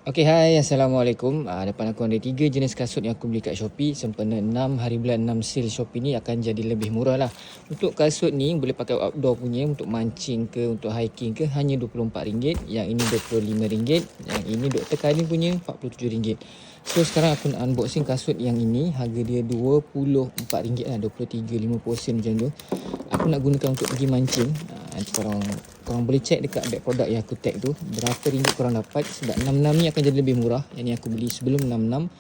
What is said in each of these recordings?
Okay, hai. Assalamualaikum. Depan aku ada 3 jenis kasut yang aku beli kat Shopee. Sempena 6 hari bulan 6 sale Shopee ni akan jadi lebih murah lah. Untuk kasut ni boleh pakai outdoor punya, untuk mancing ke, untuk hiking ke, hanya RM24. Yang ini RM25. Yang ini Dr. Karim punya RM47. So sekarang aku nak unboxing kasut yang ini. Harga dia RM24 lah, 23.50 sen macam tu. Aku nak gunakan untuk pergi mancing. Nanti korang boleh check dekat back produk yang aku tag tu, berapa ringgit korang dapat. Sebab 66 ni akan jadi lebih murah. Yang ni aku beli sebelum 66.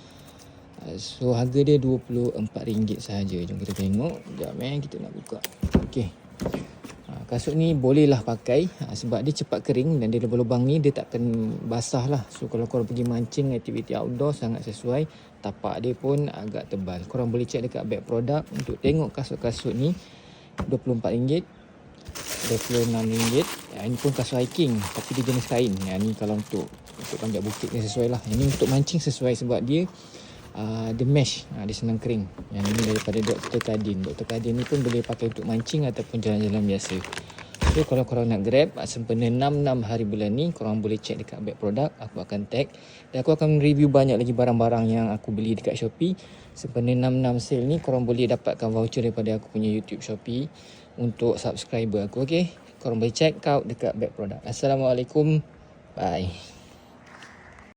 So harga dia RM24 sahaja. Jom kita tengok. Sekejap kita nak buka. Okay, kasut ni bolehlah pakai sebab dia cepat kering dan dia lubang-lubang ni dia takkan basah lah. So kalau korang pergi mancing, aktiviti outdoor sangat sesuai. Tapak dia pun agak tebal. Korang boleh check dekat back produk untuk tengok kasut-kasut ni. RM24, RM26. Ini pun kasut hiking tapi dia jenis kain. Yang ni kalau untuk panjat bukit ni sesuai lah. Yang ni untuk mancing sesuai sebab dia dia mesh, dia senang kering. Yang ini daripada Dr. Kadim. Dr. Kadim ni pun boleh pakai untuk mancing ataupun jalan-jalan biasa. So kalau korang nak grab sempena 66 hari bulan ni, korang boleh check dekat back produk. Aku akan tag dan aku akan review banyak lagi barang-barang yang aku beli dekat Shopee. Sempena 66 sale ni, korang boleh dapatkan voucher daripada aku punya YouTube Shopee untuk subscriber aku. Okay, korang boleh check out dekat back produk. Assalamualaikum. Bye.